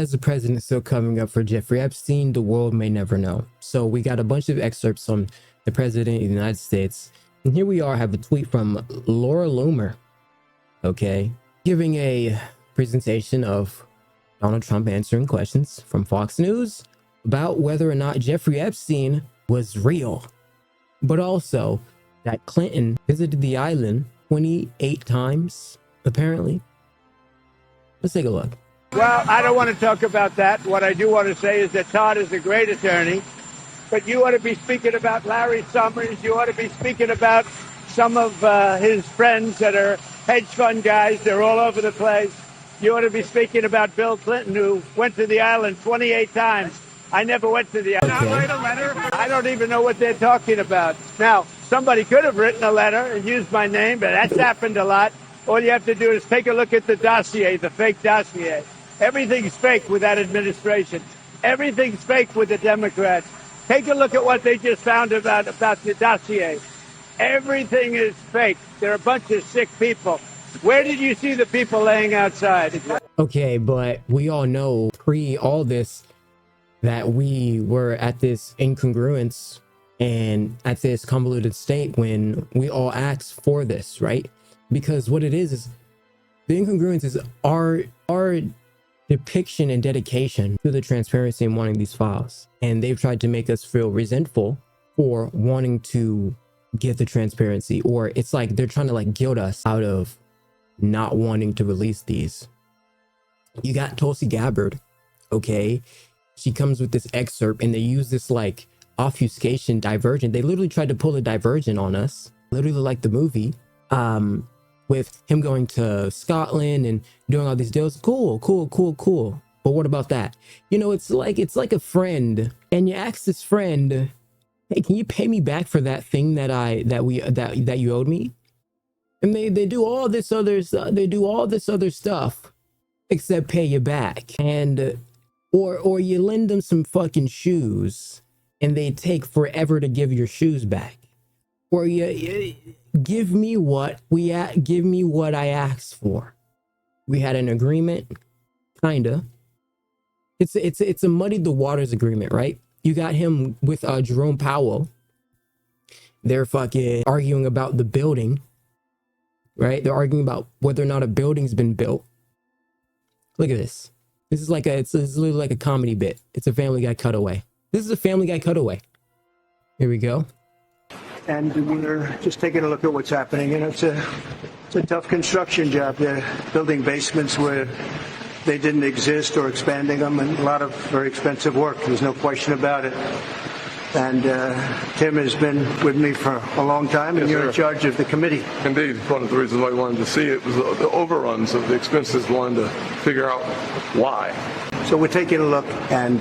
is the president still covering up for Jeffrey Epstein? The world may never know. So we got a bunch of excerpts from the president of the United States. And here we are, have a tweet from Laura Loomer, okay, giving a presentation of Donald Trump answering questions from Fox News about whether or not Jeffrey Epstein was real, but also that Clinton visited the island 28 times, apparently. Let's take a look. Well, I don't want to talk about that. What I do want to say is that Todd is a great attorney, but you ought to be speaking about Larry Summers. You ought to be speaking about some of his friends that are hedge fund guys. They're all over the place. You ought to be speaking about Bill Clinton, who went to the island 28 times. I never went to the island. Okay. Not write a letter? I don't even know what they're talking about. Now, somebody could have written a letter and used my name, but that's happened a lot. All you have to do is take a look at the dossier, the fake dossier. Everything's fake with that administration. Everything's fake with the Democrats. Take a look at what they just found about the dossier. Everything is fake. They're a bunch of sick people. Where did you see the people laying outside? Okay, but we all know pre all this that we were at this incongruence and at this convoluted state when we all asked for this, right? Because what it is the incongruence is our depiction and dedication to the transparency and wanting these files. And they've tried to make us feel resentful for wanting to get the transparency, or it's like they're trying to like guilt us out of not wanting to release these. You got Tulsi Gabbard, okay? She comes with this excerpt and they use this like obfuscation divergent. They literally tried to pull a divergent on us, literally like the movie, with him going to Scotland and doing all these deals. Cool. But what about that? You know, it's like a friend, and you ask this friend, hey, can you pay me back for that thing that you owed me? And they do all this other stuff except pay you back. And or you lend them some fucking shoes and they take forever to give your shoes back. Or you give me what I asked for. We had an agreement, kinda. It's a muddy the waters agreement, right? You got him with Jerome Powell. They're fucking arguing about the building, right? They're arguing about whether or not a building's been built. Look at this. This is it's literally like a comedy bit. It's a Family Guy cutaway. This is a Family Guy cutaway. Here we go. And we're just taking a look at what's happening. And it's a tough construction job. They're building basements where they didn't exist or expanding them, and a lot of very expensive work. There's no question about it. And Tim has been with me for a long time, and you're in charge of the committee. Indeed. One of the reasons I wanted to see it was the overruns of the expenses, wanted to figure out why. So we're taking a look, and...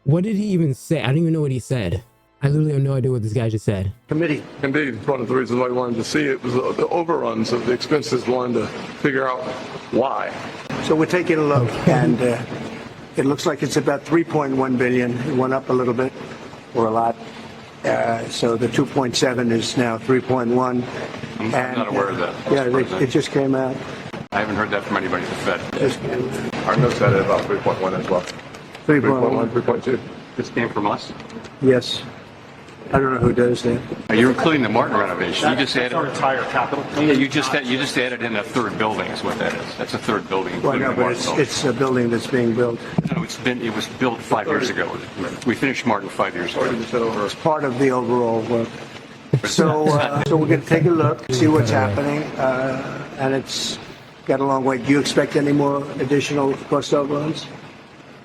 what did he even say? I don't even know what he said. I literally have no idea what this guy just said. Committee. Indeed. One of the reasons I wanted to see it was the overruns of the expenses, wanted to figure out why. So we're taking a look, and it looks like it's about $3.1 billion. It went up a little bit, or a lot. So the 2.7 is now 3.1. I'm not aware of that. Yeah, it just came out. I haven't heard that from anybody at the Fed. Our notes had it about 3.1 as well. 3.1. 3.2. This came from us? Yes. I don't know who does that. You're including the Martin renovation. You just added our entire capital. Yeah, you just added in a third building is what that is. That's a third building. Well, no, but it's a building that's being built. No, it was built 5 years ago. We finished Martin 5 years ago. It's part of the overall work. So we're going to take a look, see what's happening, and it's got a long way. Do you expect any more additional cost overruns?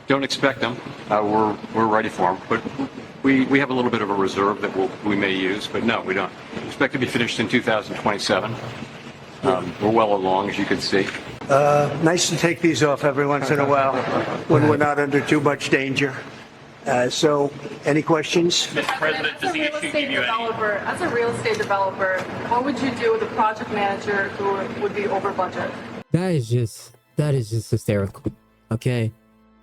Don't expect them. We're ready for them, but we have a little bit of a reserve that we may use, but no, we don't. We expect to be finished in 2027. We're well along, as you can see. Nice to take these off every once in a while when we're not under too much danger. So, any questions? Mr. President, does the issue give you any? As a real estate developer, what would you do with a project manager who would be over budget? That is just hysterical. Okay.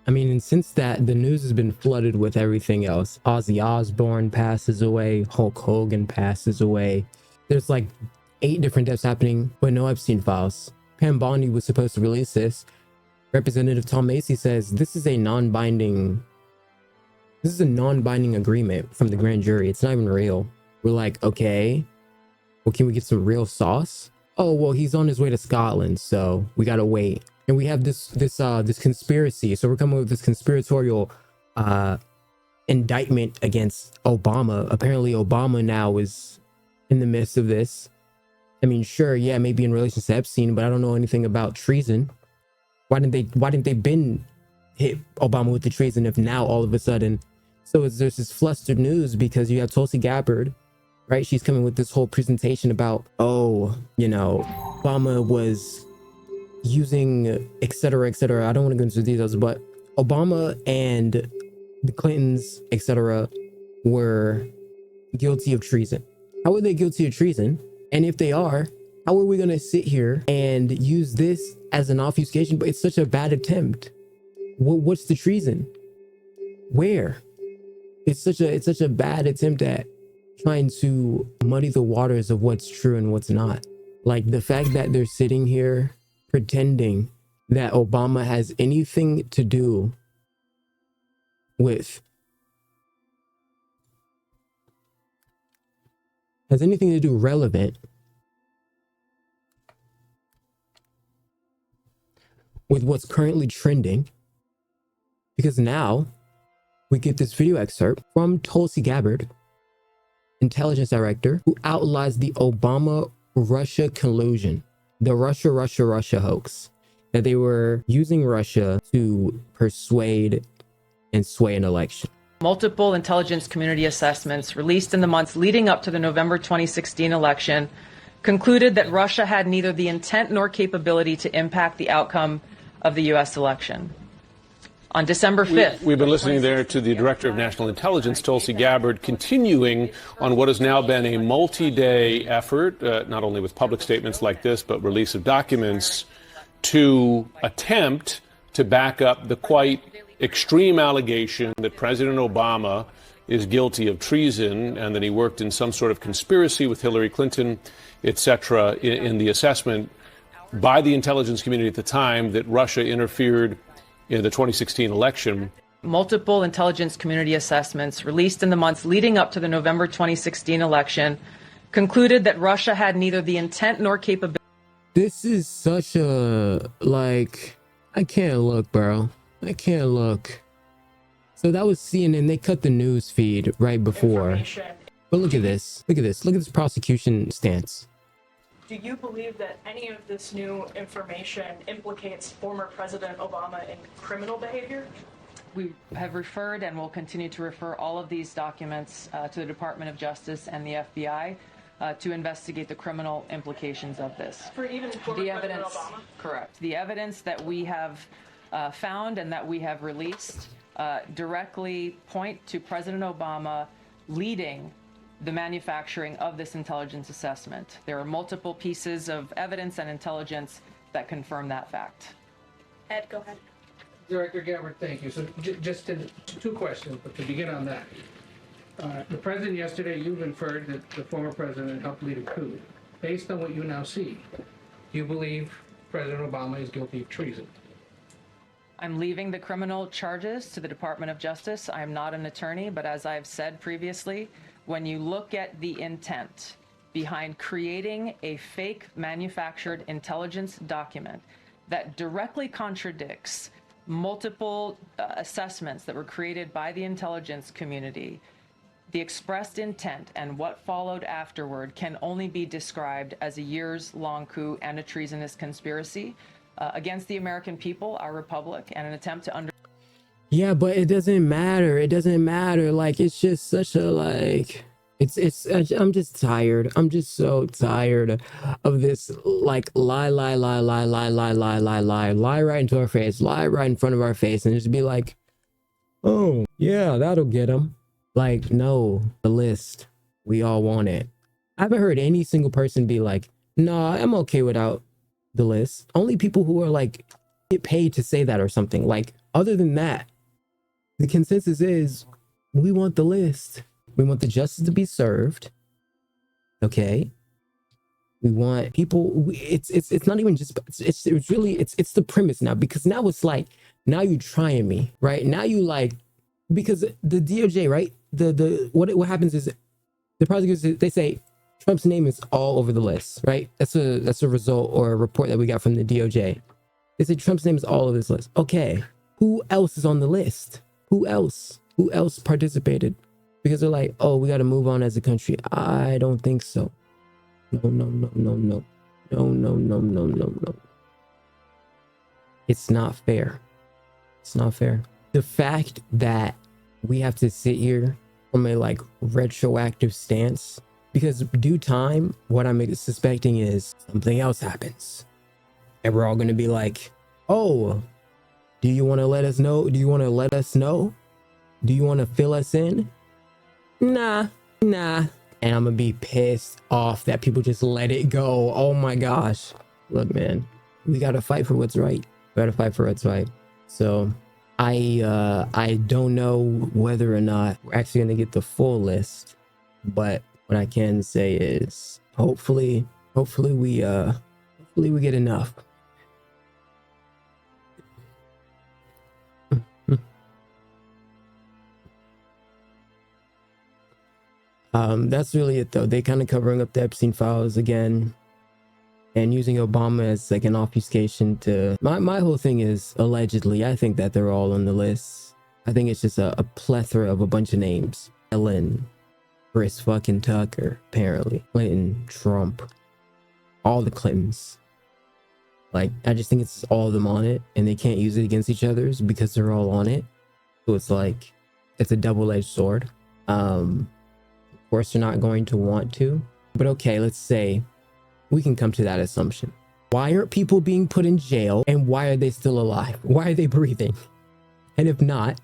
I mean, and since that, the news has been flooded with everything else. Ozzy Osbourne passes away. Hulk Hogan passes away. There's like 8 different deaths happening, but no Epstein files. Pam Bondi was supposed to release this. Representative Tom Macy says this is a non-binding agreement from the grand jury. It's not even real. We're like, okay, well, can we get some real sauce? Oh, well, he's on his way to Scotland, so we gotta wait. And we have this conspiracy. So we're coming with this conspiratorial indictment against Obama. Apparently Obama now is in the midst of this. I mean, sure, yeah, maybe in relation to Epstein, but I don't know anything about treason. Why didn't they been hit Obama with the treason if now all of a sudden? So there's this flustered news because you have Tulsi Gabbard, right? She's coming with this whole presentation about, oh, you know, Obama was using, etc., etc. I don't want to go into details, but Obama and the Clintons, etc., were guilty of treason. How are they guilty of treason? And if they are, how are we going to sit here and use this as an obfuscation? But it's such a bad attempt. What's the treason? Where? It's such a bad attempt at trying to muddy the waters of what's true and what's not. Like the fact that they're sitting here pretending that Obama has anything to do with relevant with what's currently trending, because now we get this video excerpt from Tulsi Gabbard, intelligence director, who outlines the Obama-Russia collusion, the Russia hoax, that they were using Russia to persuade and sway an election. Multiple intelligence community assessments released in the months leading up to the November 2016 election concluded that Russia had neither the intent nor capability to impact the outcome of the U.S. election. On December 5th. We've been listening there to the Director of National Intelligence, Tulsi Gabbard, continuing on what has now been a multi-day effort, not only with public statements like this, but release of documents to attempt to back up the quite extreme allegation that President Obama is guilty of treason and that he worked in some sort of conspiracy with Hillary Clinton, etc., in the assessment by the intelligence community at the time that Russia interfered in the 2016 election. Multiple intelligence community assessments released in the months leading up to the November 2016 election concluded that Russia had neither the intent nor capability. This is such a, like, I can't look, bro. I can't look. So that was CNN. They cut the news feed right before. But look at this. Look at this. Look at this prosecution stance. Do you believe that any of this new information implicates former President Obama in criminal behavior? We have referred and will continue to refer all of these documents to the Department of Justice and the FBI to investigate the criminal implications of this. For even former President Obama? Correct. The evidence that we have found and that we have released directly point to President Obama leading the manufacturing of this intelligence assessment. There are multiple pieces of evidence and intelligence that confirm that fact. Ed, go ahead. Director Gabbard, thank you. So just two questions, but to begin on that. The president yesterday, you've inferred that the former president helped lead a coup. Based on what you now see, do you believe President Obama is guilty of treason? I'm leaving the criminal charges to the Department of Justice. I'm not an attorney, but as I've said previously, when you look at the intent behind creating a fake manufactured intelligence document that directly contradicts multiple assessments that were created by the intelligence community, the expressed intent and what followed afterward can only be described as a years-long coup and a treasonous conspiracy against the American people, our republic, and an attempt to Yeah, but it doesn't matter. It doesn't matter. Like, it's just such a, like, I'm just tired. I'm just so tired of this, like, lie right into our face, lie right in front of our face, and just be like, oh, yeah, that'll get them. Like, no, the list. We all want it. I haven't heard any single person be like, nah, I'm okay without the list. Only people who are, like, get paid to say that or something. Like, other than that, the consensus is we want the list. We want the justice to be served. Okay. We want people. It's not even just. It's really it's the premise now, because now it's like, now you trying me, right? Now you like, because the DOJ, right? What happens is the prosecutors, they say Trump's name is all over the list, right? That's a result or a report that we got from the DOJ. They say Trump's name is all over this list. Okay, who else is on the list? Who else participated? Because they're like, oh, we got to move on as a country. I don't think so. No. It's not fair. It's not fair. The fact that we have to sit here from a like retroactive stance, because due time, what I'm suspecting is something else happens. And we're all going to be like, oh, do you want to let us know? Do you want to let us know? Do you want to fill us in? Nah. And I'm gonna be pissed off that people just let it go. Oh my gosh. Look, man, we gotta fight for what's right. We gotta fight for what's right. So I don't know whether or not we're actually gonna get the full list, but what I can say is hopefully we get enough. That's really it though. They kind of covering up the Epstein files again and using Obama as like an obfuscation to my whole thing is allegedly. I think that they're all on the list. I think it's just a plethora of a bunch of names. Ellen, Chris fucking Tucker, apparently, Clinton, Trump, all the Clintons. Like, I just think it's all of them on it, and they can't use it against each other because they're all on it. So it's like, it's a double-edged sword. Of course, they're not going to want to, but okay, let's say we can come to that assumption. Why aren't people being put in jail, and why are they still alive? Why are they breathing? And if not,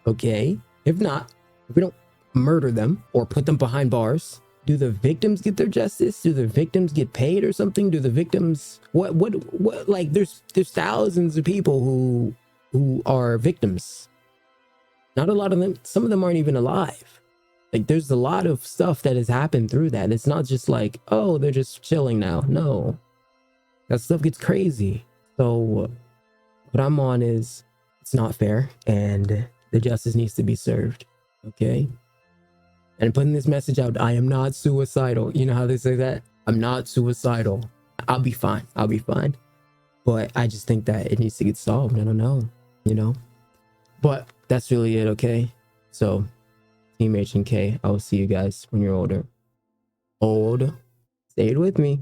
okay, if we don't murder them or put them behind bars, do the victims get their justice? Do the victims get paid or something? Do the victims, what, like there's thousands of people who are victims. Not a lot of them, some of them aren't even alive. Like, there's a lot of stuff that has happened through that. It's not just like, oh, they're just chilling now. No, that stuff gets crazy. So what I'm on is, it's not fair, and the justice needs to be served. Okay. And putting this message out, I am not suicidal. You know how they say that? I'm not suicidal. I'll be fine. But I just think that it needs to get solved. I don't know, but that's really it. Okay. So Team H and K, I will see you guys when you're older. Say it with me.